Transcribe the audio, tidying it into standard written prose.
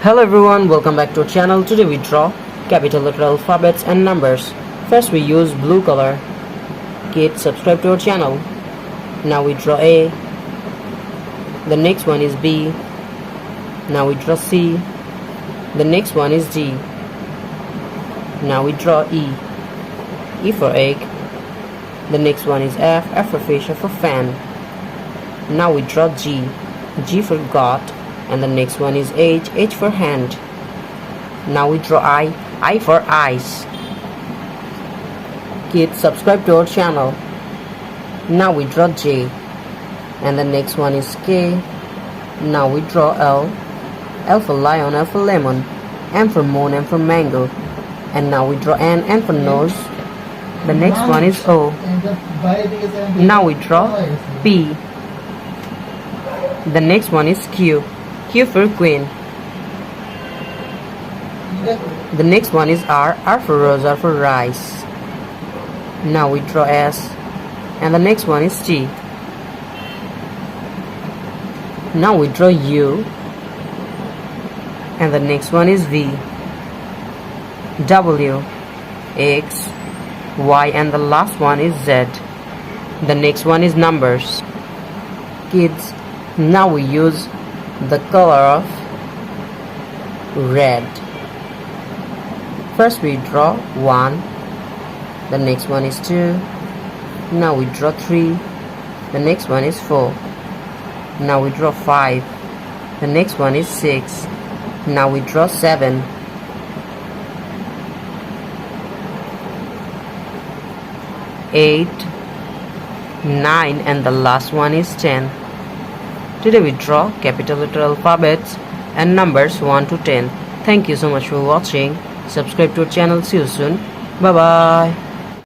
Hello everyone, welcome back to our channel. Today we draw capital letter alphabets and numbers. First we use blue color. Kids, subscribe to our channel. Now we draw A. The next one is B. Now we draw C. The next one is D. Now we draw E. E for egg. The next one is F. F for fish, F for fan. Now we draw G. G for God. And the next one is H. H for hand. Now we draw I. I for eyes. Kids, subscribe to our channel. Now we draw J. And the next one is K. Now we draw L. L for lion, L for lemon. M for moon, M for mango. And now we draw N. N for nose. The next one is O. Now we draw P. The next one is Q. Q for queen. The next one is R. R for rose, R for rice. Now we draw S. And the next one is T. Now we draw U. And the next one is V. W. X. Y. And the last one is Z. The next one is numbers. Kids, now we use the color of red. First we draw 1. The next one is 2. Now we draw 3. The next one is 4. Now we draw 5. The next one is 6. Now we draw 7. 8, 9, and the last one is 10. Today we draw capital letter alphabets and numbers 1 to 10. Thank you so much for watching. Subscribe to our channel. See you soon. Bye bye.